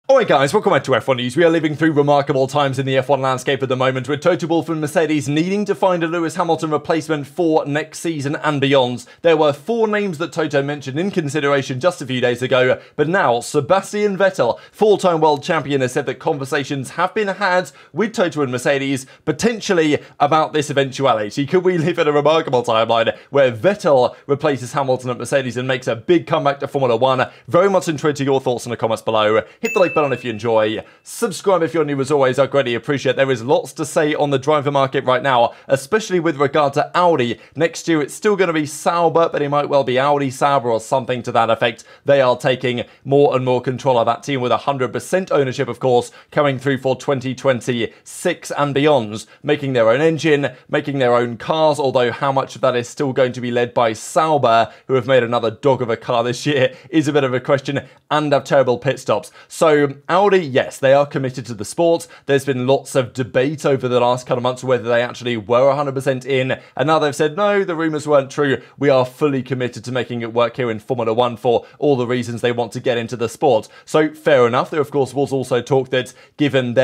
Alright guys, welcome back to F1 News. We are living through remarkable times in the F1 landscape at the moment, with Toto Wolff and Mercedes needing to find a Lewis Hamilton replacement for next season and beyond. There were 4 names that Toto mentioned in consideration just a few days ago, but now Sebastian Vettel, 4-time world champion, has said that conversations have been had with Toto and Mercedes, potentially about this eventuality. Could we live in a remarkable timeline where Vettel replaces Hamilton at Mercedes and makes a big comeback to Formula 1? Very much intrigued to your thoughts in the comments below. Hit the like button if you enjoy, subscribe if you're new as always. I greatly appreciate. There is lots to say on the driver market right now, especially with regard to Audi. Next year it's still going to be Sauber, but it might well be Audi Sauber or something to that effect. They are taking more and more control of that team, with 100% ownership, of course, coming through for 2026 and beyond, making their own engine, making their own cars, although how much of that is still going to be led by Sauber, who have made another dog of a car this year, is a bit of a question, and have terrible pit stops. So Audi, yes, they are committed to the sport. There's been lots of debate over the last couple of months whether they actually were 100% in, and now they've said, no, the rumours weren't true. We are fully committed to making it work here in Formula 1 for all the reasons they want to get into the sport. So fair enough. There, of course, was also talk that given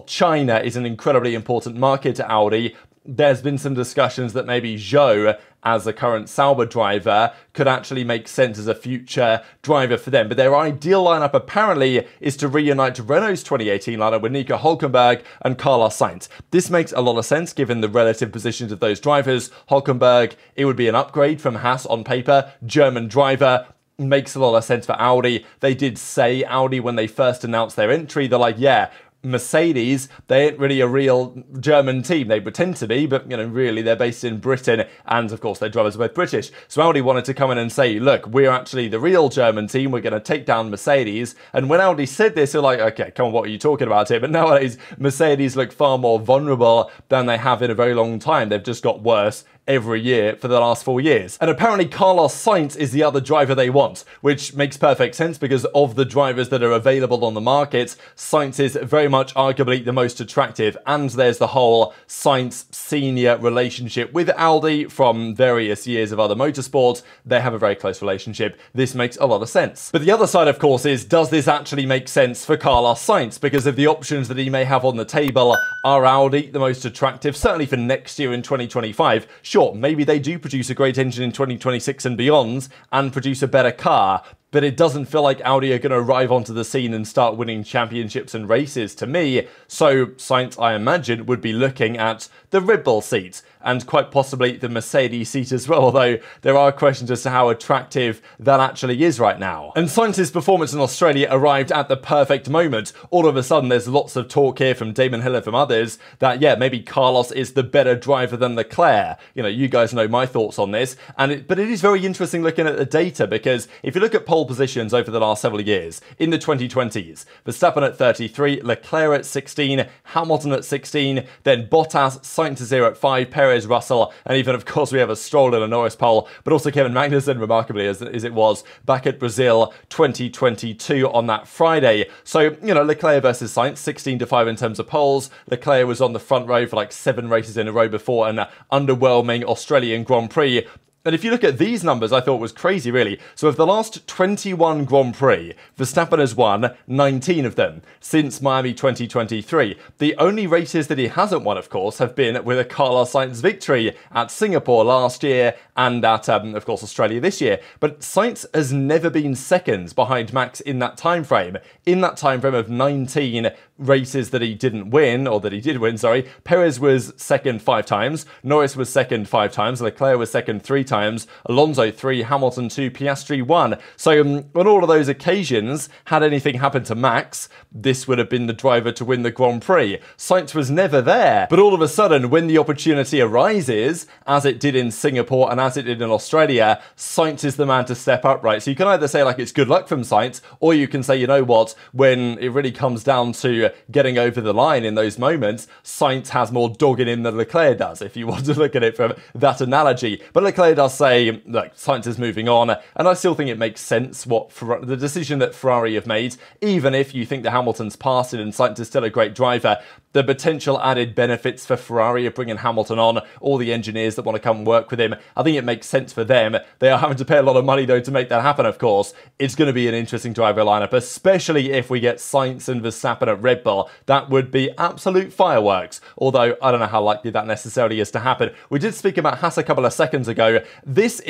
China is an incredibly important market to Audi, there's been some discussions that maybe Zhou, as the current Sauber driver, could actually make sense as a future driver for them. But their ideal lineup apparently is to reunite Renault's 2018 lineup with Nico Hülkenberg and Carlos Sainz. This makes a lot of sense given the relative positions of those drivers. Hülkenberg, it would be an upgrade from Haas on paper, German driver. Makes a lot of sense for Audi. They did say, Audi, when they first announced their entry, they're like, yeah, Mercedes, they ain't really a real German team. They pretend to be, but, really they're based in Britain, and of course their drivers are both British. So Audi wanted to come in and say, look, we're actually the real German team. We're going to take down Mercedes. And when Audi said this, they're like, okay, come on, what are you talking about here? But nowadays, Mercedes look far more vulnerable than they have in a very long time. They've just got worse every year for the last 4 years. And apparently Carlos Sainz is the other driver they want, which makes perfect sense because of the drivers that are available on the market. Sainz is very much arguably the most attractive, and there's the whole Sainz senior relationship with Audi from various years of other motorsports. They have a very close relationship. This makes a lot of sense. But the other side, of course, is, does this actually make sense for Carlos Sainz? Because of the options that he may have on the table, are Audi the most attractive? Certainly for next year in 2025. Sure, maybe they do produce a great engine in 2026 and beyond and produce a better car, but it doesn't feel like Audi are going to arrive onto the scene and start winning championships and races to me. So Sainz, I imagine, would be looking at the Red Bull seat and quite possibly the Mercedes seat as well, although there are questions as to how attractive that actually is right now. And Sainz's performance in Australia arrived at the perfect moment. All of a sudden, there's lots of talk here from Damon Hill and from others that, yeah, maybe Carlos is the better driver than Leclerc. You guys know my thoughts on this. But it is very interesting looking at the data, because if you look at pole positions over the last several years, in the 2020s, Verstappen at 33, Leclerc at 16, Hamilton at 16, then Bottas, Sainz is here at 5, Perez, Russell, and even, of course, we have a Stroll and a Norris pole, but also Kevin Magnussen, remarkably, as it was back at Brazil 2022 on that Friday. So, Leclerc versus Sainz, 16-5 in terms of poles. Leclerc was on the front row for like 7 races in a row before an underwhelming Australian Grand Prix. And if you look at these numbers, I thought was crazy, really. So of the last 21 Grand Prix, Verstappen has won 19 of them since Miami 2023. The only races that he hasn't won, of course, have been with a Carlos Sainz victory at Singapore last year and at, of course, Australia this year. But Sainz has never been second behind Max in that time frame. In that time frame of 19 races that he didn't win, or that he did win, sorry, Perez was second 5 times, Norris was second 5 times, Leclerc was second 3 times, Alonso 3, Hamilton 2, Piastri 1. So on all of those occasions, had anything happened to Max, this would have been the driver to win the Grand Prix. Sainz was never there. But all of a sudden, when the opportunity arises, as it did in Singapore and as it did in Australia, Sainz is the man to step up, right? So you can either say like it's good luck from Sainz, or you can say, you know what, when it really comes down to getting over the line in those moments, Sainz has more dog in him than Leclerc does, if you want to look at it from that analogy. But Leclerc does say, look, Sainz is moving on, and I still think it makes sense what the decision that Ferrari have made, even if you think that Hamilton's past it and Sainz is still a great driver, the potential added benefits for Ferrari of bringing Hamilton on, all the engineers that want to come and work with him, I think it makes sense for them. They are having to pay a lot of money, though, to make that happen, of course. It's going to be an interesting driver lineup, especially if we get Sainz and Verstappen at Red Bull. That would be absolute fireworks, although I don't know how likely that necessarily is to happen. We did speak about Haas a couple of seconds ago. This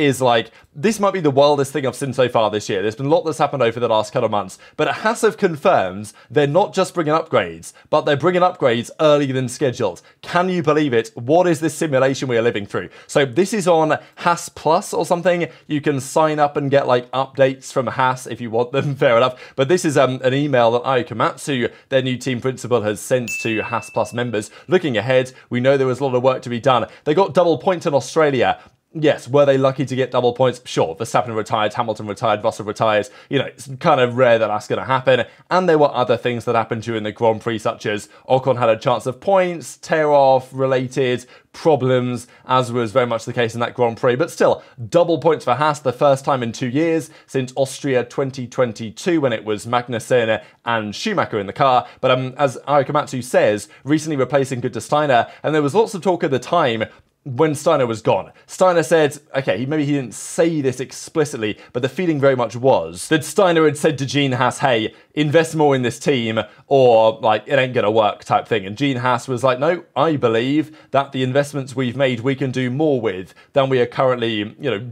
might be the wildest thing I've seen so far this year. There's been a lot that's happened over the last couple of months, but Haas have confirmed they're not just bringing upgrades, but they're bringing upgrades earlier than scheduled. Can you believe it? What is this simulation we are living through? So this is on Haas Plus or something. You can sign up and get like updates from Haas if you want them, fair enough. But this is an email that Ayuka Matsu, their new team principal, has sent to Haas Plus members. Looking ahead, we know there was a lot of work to be done. They got double points in Australia. Yes, were they lucky to get double points? Sure, Verstappen retired, Hamilton retired, Russell retires. You know, it's kind of rare that that's going to happen. And there were other things that happened during the Grand Prix, such as Ocon had a chance of points, tear-off, related problems, as was very much the case in that Grand Prix. But still, double points for Haas, the first time in 2 years since Austria 2022, when it was Magnussen and Schumacher in the car. But as Ayuka Matsu says, recently replacing Günther Steiner, and there was lots of talk at the time when Steiner was gone. Steiner said, okay, maybe he didn't say this explicitly, but the feeling very much was that Steiner had said to Gene Haas, hey, invest more in this team or like it ain't gonna work type thing. And Gene Haas was like, no, I believe that the investments we've made we can do more with than we are currently,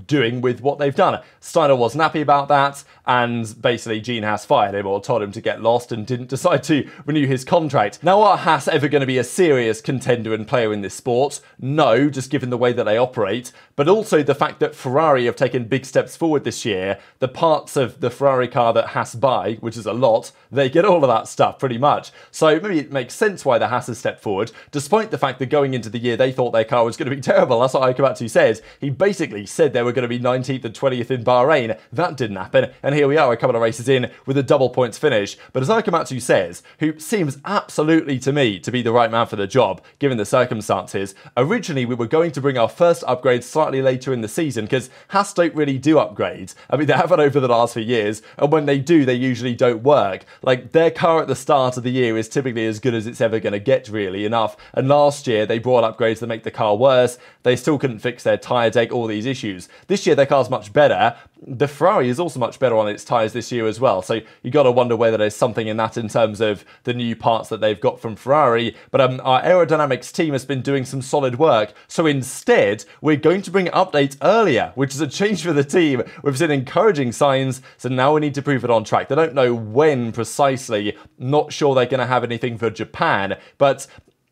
doing with what they've done. Steiner wasn't happy about that, and basically Gene Haas fired him or told him to get lost and didn't decide to renew his contract. Now, are Haas ever going to be a serious contender and player in this sport? No, just given the way that they operate, but also the fact that Ferrari have taken big steps forward this year. The parts of the Ferrari car that Haas buy, which is a lot, they get all of that stuff pretty much. So maybe it makes sense why the Haas has stepped forward, despite the fact that going into the year they thought their car was going to be terrible. That's what Ayuka said. He basically said they were going to be 19th and 20th in Bahrain. That didn't happen, and here we are a couple of races in with a double points finish. But as Ayuka says, who seems absolutely to me to be the right man for the job, given the circumstances, originally we were going to bring our first upgrade slightly later in the season, because Haas don't really do upgrades. I mean, they haven't over the last few years, and when they do, they usually don't work. Like, their car at the start of the year is typically as good as it's ever going to get, really enough. And last year, they brought upgrades that make the car worse. They still couldn't fix their tyre deg, all these issues. This year, their car's much better. The Ferrari is also much better on its tyres this year as well. So you got to wonder whether there's something in that in terms of the new parts that they've got from Ferrari. But our aerodynamics team has been doing some solid work. So instead, we're going to bring updates earlier, which is a change for the team. We've seen encouraging signs. So now we need to prove it on track. They don't know when precisely. Not sure they're going to have anything for Japan, but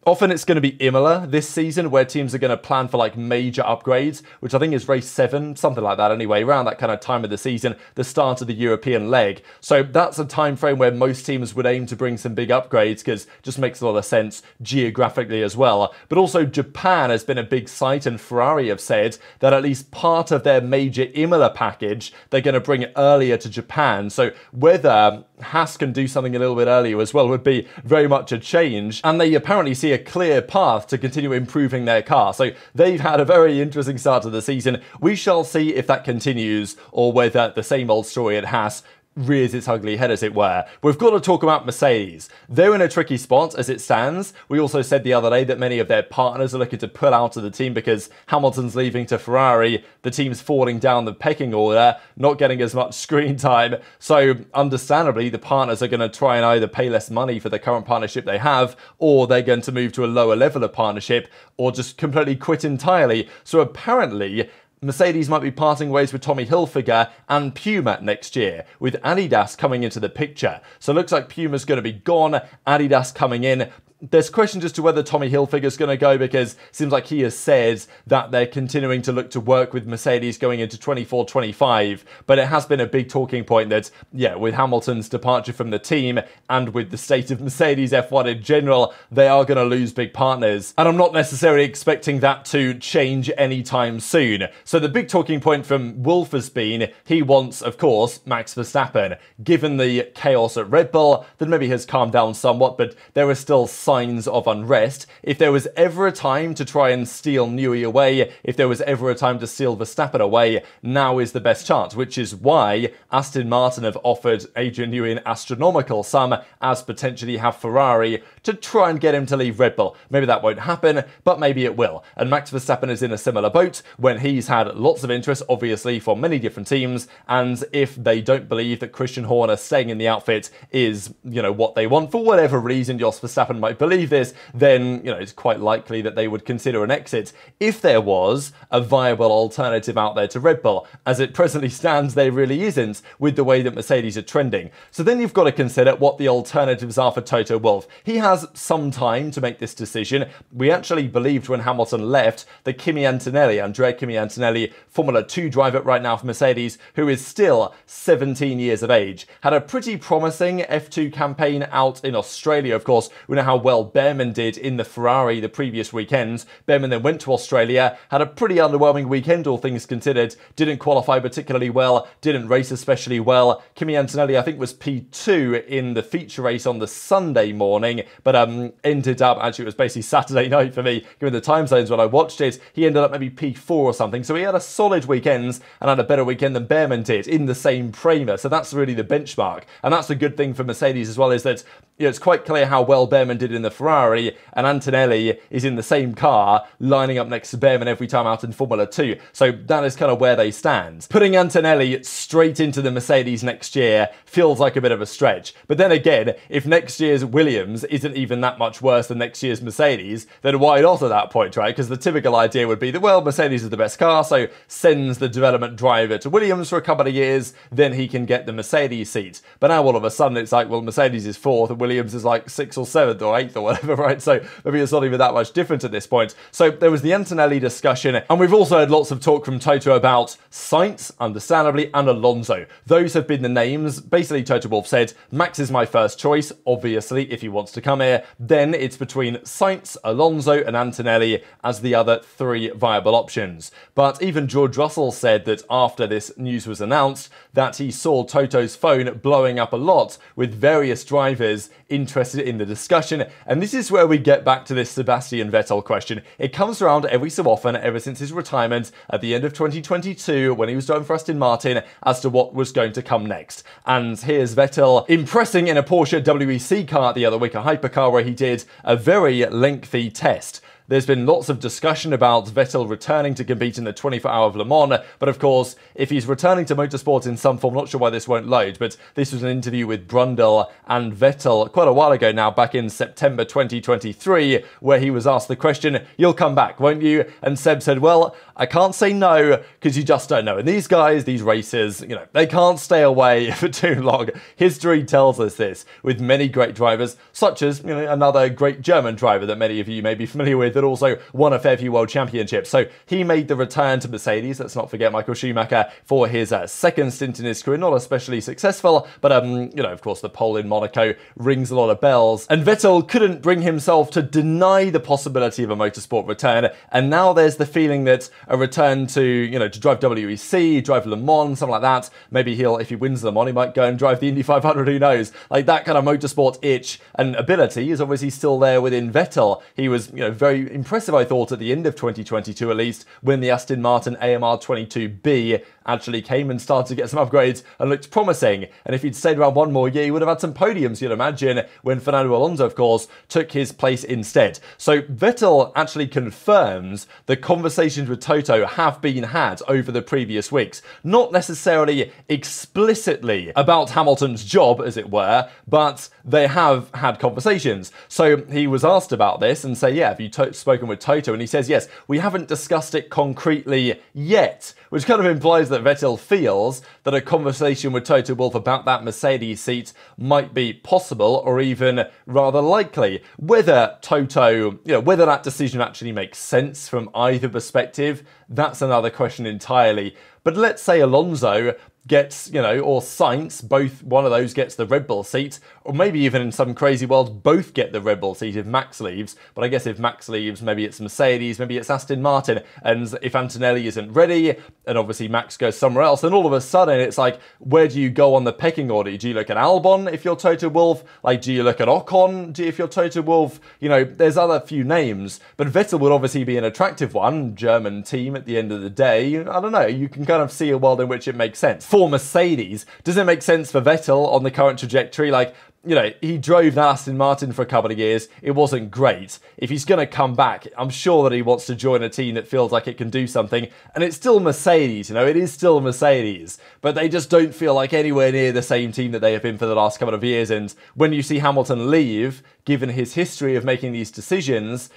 often it's going to be Imola this season, where teams are going to plan for like major upgrades, which I think is race 7, something like that anyway, around that kind of time of the season, the start of the European leg. So that's a time frame where most teams would aim to bring some big upgrades, because it just makes a lot of sense geographically as well. But also Japan has been a big site, and Ferrari have said that at least part of their major Imola package they're going to bring earlier to Japan. So whether Haas can do something a little bit earlier as well would be very much a change, and they apparently see a clear path to continue improving their car. So they've had a very interesting start to the season. We shall see if that continues, or whether the same old story at Haas rears its ugly head, as it were. We've got to talk about Mercedes. They're in a tricky spot as it stands. We also said the other day that many of their partners are looking to pull out of the team because Hamilton's leaving to Ferrari. The team's falling down the pecking order, not getting as much screen time. So understandably, the partners are going to try and either pay less money for the current partnership they have, or they're going to move to a lower level of partnership, or just completely quit entirely. So apparently, Mercedes might be parting ways with Tommy Hilfiger and Puma next year, with Adidas coming into the picture. So it looks like Puma's going to be gone, Adidas coming in. There's questions as to whether Tommy Hilfiger's going to go, because it seems like he has said that they're continuing to look to work with Mercedes going into 24-25. But it has been a big talking point that, yeah, with Hamilton's departure from the team and with the state of Mercedes F1 in general, they are going to lose big partners. And I'm not necessarily expecting that to change anytime soon. So the big talking point from Wolff has been he wants, of course, Max Verstappen. Given the chaos at Red Bull, that maybe has calmed down somewhat, but there are still signs of unrest. If there was ever a time to try and steal Newey away, if there was ever a time to steal Verstappen away, now is the best chance, which is why Aston Martin have offered Adrian Newey an astronomical sum, as potentially have Ferrari, to try and get him to leave Red Bull. Maybe that won't happen, but maybe it will. And Max Verstappen is in a similar boat when he's had lots of interest, obviously, from many different teams, and if they don't believe that Christian Horner staying in the outfit is, what they want, for whatever reason Jos Verstappen might believe this, then, it's quite likely that they would consider an exit if there was a viable alternative out there to Red Bull. As it presently stands, there really isn't, with the way that Mercedes are trending. So then you've got to consider what the alternatives are for Toto Wolff. He has some time to make this decision. We actually believed when Hamilton left that Andrea Kimi Antonelli, Formula 2 driver right now for Mercedes, who is still 17 years of age, had a pretty promising F2 campaign out in Australia. Of course, we know how well Behrman did in the Ferrari the previous weekend. Behrman then went to Australia, had a pretty underwhelming weekend, all things considered, didn't qualify particularly well, didn't race especially well. Kimi Antonelli, I think, was P2 in the feature race on the Sunday morning, but ended up, actually it was basically Saturday night for me, given the time zones when I watched it, he ended up maybe P4 or something. So he had a solid weekend and had a better weekend than Behrman did in the same Prema. So that's really the benchmark. And that's a good thing for Mercedes as well, is that it's quite clear how well Behrman did in the Ferrari, and Antonelli is in the same car, lining up next to Behrman every time out in Formula 2. So that is kind of where they stand. Putting Antonelli straight into the Mercedes next year feels like a bit of a stretch. But then again, if next year's Williams isn't even that much worse than next year's Mercedes, then why not at that point, right? Because the typical idea would be that, well, Mercedes is the best car, so sends the development driver to Williams for a couple of years, then he can get the Mercedes seat. But now all of a sudden it's like, well, Mercedes is 4th and Williams is like 6th or 7th or 8th or whatever, right? So maybe it's not even that much different at this point. So there was the Antonelli discussion, and we've also had lots of talk from Toto about Sainz, understandably, and Alonso. Those have been the names. Basically, Toto Wolff said, Max is my first choice, obviously, if he wants to come here. Then it's between Sainz, Alonso, and Antonelli as the other 3 viable options. But even George Russell said that after this news was announced, that he saw Toto's phone blowing up a lot with various drivers interested in the discussion. And this is where we get back to this Sebastian Vettel question. It comes around every so often, ever since his retirement at the end of 2022, when he was driving for Aston Martin, as to what was going to come next. And here's Vettel impressing in a Porsche WEC car the other week, a hypercar, where he did a very lengthy test. There's been lots of discussion about Vettel returning to compete in the 24 Hour of Le Mans, but of course, if he's returning to motorsport in some form, not sure why this won't load, but this was an interview with Brundle and Vettel quite a while ago now, back in September 2023, where he was asked the question, you'll come back, won't you? And Seb said, well, I can't say no, because you just don't know. And these guys, these racers, they can't stay away for too long. History tells us this, with many great drivers, such as, another great German driver that many of you may be familiar with, that also won a fair few world championships. So he made the return to Mercedes, let's not forget Michael Schumacher, for his second stint in his career, not especially successful, but of course the pole in Monaco rings a lot of bells. And Vettel couldn't bring himself to deny the possibility of a motorsport return, and now there's the feeling that a return to, to drive WEC, drive Le Mans, something like that, maybe if he wins Le Mans, he might go and drive the Indy 500, who knows? Like, that kind of motorsport itch and ability is obviously still there within Vettel. He was, very impressive, I thought, at the end of 2022 at least, when the Aston Martin AMR 22B actually came and started to get some upgrades and looked promising. And if he'd stayed around one more year, he would have had some podiums, you'd imagine, when Fernando Alonso, of course, took his place instead. So Vettel actually confirms the conversations with Toto have been had over the previous weeks. Not necessarily explicitly about Hamilton's job, as it were, but they have had conversations. So he was asked about this and say, yeah, have you spoken with Toto? And he says, yes, we haven't discussed it concretely yet, which kind of implies that Vettel feels that a conversation with Toto Wolff about that Mercedes seat might be possible, or even rather likely. Whether Toto, whether that decision actually makes sense from either perspective, that's another question entirely. But let's say Alonso gets, you know, or Sainz, both one of those gets the Red Bull seat, or maybe even in some crazy world, both get the Red Bull seat if Max leaves. But I guess if Max leaves, maybe it's Mercedes, maybe it's Aston Martin. And if Antonelli isn't ready, and obviously Max goes somewhere else, then all of a sudden it's like, where do you go on the pecking order? Do you look at Albon if you're Toto Wolff? Like, do you look at Ocon if you're Toto Wolff? You know, there's other few names, but Vettel would obviously be an attractive one. German team at the end of the day. I don't know, you can kind of see a world in which it makes sense. For Mercedes, does it make sense for Vettel on the current trajectory? Like, you know, he drove Aston Martin for a couple of years. It wasn't great. If he's going to come back, I'm sure that he wants to join a team that feels like it can do something. And it's still Mercedes, you know, it is still Mercedes. But they just don't feel like anywhere near the same team that they have been for the last couple of years. And when you see Hamilton leave, given his history of making these decisions,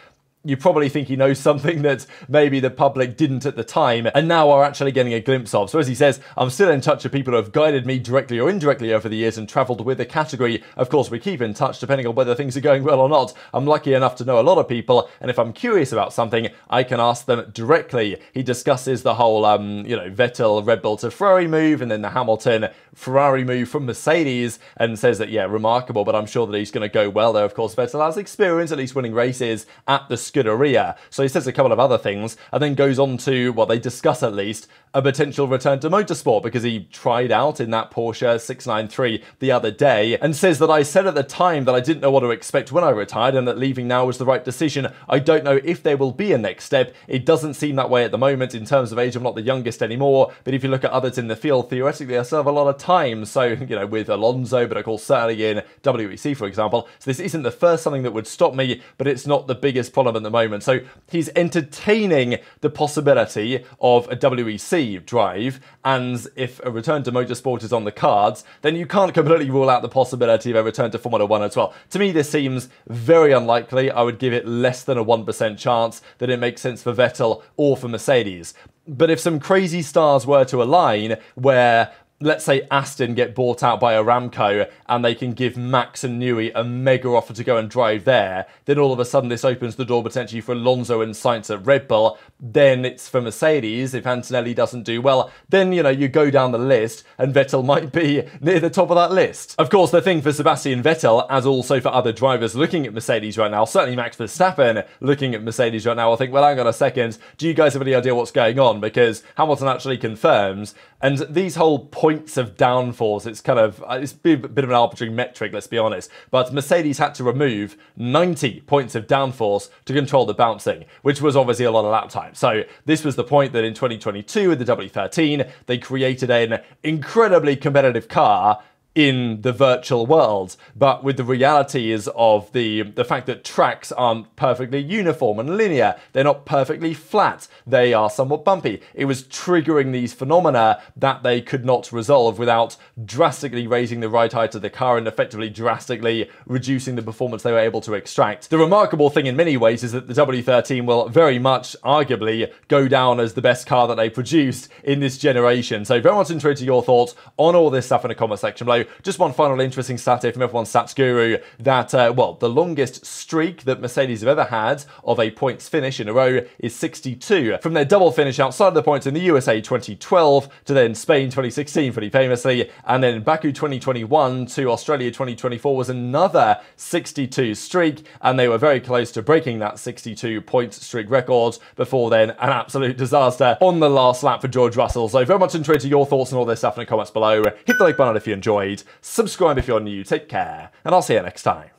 you probably think he knows something that maybe the public didn't at the time and now are actually getting a glimpse of. So as he says, I'm still in touch with people who have guided me directly or indirectly over the years and travelled with the category. Of course, we keep in touch depending on whether things are going well or not. I'm lucky enough to know a lot of people, and if I'm curious about something, I can ask them directly. He discusses the whole, you know, Vettel Red Bull to Ferrari move and then the Hamilton Ferrari move from Mercedes, and says that, yeah, remarkable, but I'm sure that he's going to go well there. Of course, Vettel has experience, at least winning races at the Scuderia. So he says a couple of other things and then goes on to, well, they discuss at least a potential return to motorsport because he tried out in that Porsche 693 the other day and says that I said at the time that I didn't know what to expect when I retired and that leaving now was the right decision. I don't know if there will be a next step. It doesn't seem that way at the moment. In terms of age, I'm not the youngest anymore, but if you look at others in the field, theoretically I still have a lot of time. So, you know, with Alonso, but of course certainly in WEC, for example. So this isn't the first something that would stop me, but it's not the biggest problem at the moment. So he's entertaining the possibility of a WEC drive, and if a return to motorsport is on the cards, then you can't completely rule out the possibility of a return to Formula 1 as well. To me, this seems very unlikely. I would give it less than a 1% chance that it makes sense for Vettel or for Mercedes. But if some crazy stars were to align where, let's say, Aston get bought out by Aramco and they can give Max and Newey a mega offer to go and drive there, then all of a sudden this opens the door potentially for Alonso and Sainz at Red Bull. Then it's for Mercedes. If Antonelli doesn't do well, then, you know, you go down the list and Vettel might be near the top of that list. Of course, the thing for Sebastian Vettel, as also for other drivers looking at Mercedes right now, certainly Max Verstappen looking at Mercedes right now, I think, well, hang on a second, do you guys have any idea what's going on? Because Hamilton actually confirms, and these whole points of downforce, it's kind of, it's a bit of an arbitrary metric, let's be honest, but Mercedes had to remove 90 points of downforce to control the bouncing, which was obviously a lot of lap time. So this was the point that in 2022 with the W13, they created an incredibly competitive car in the virtual world, but with the realities of the fact that tracks aren't perfectly uniform and linear, they're not perfectly flat, they are somewhat bumpy. It was triggering these phenomena that they could not resolve without drastically raising the ride height of the car and effectively drastically reducing the performance they were able to extract. The remarkable thing in many ways is that the W13 will very much, arguably, go down as the best car that they produced in this generation. So very much intrigued to your thoughts on all this stuff in the comment section below. Just one final interesting stat here from everyone's stats guru that, well, the longest streak that Mercedes have ever had of a points finish in a row is 62. From their double finish outside of the points in the USA 2012 to then Spain 2016, pretty famously, and then Baku 2021 to Australia 2024 was another 62 streak, and they were very close to breaking that 62 points streak record before then an absolute disaster on the last lap for George Russell. So very much intrigued to your thoughts on all this stuff in the comments below. Hit the like button if you enjoyed. Subscribe if you're new. Take care, and I'll see you next time.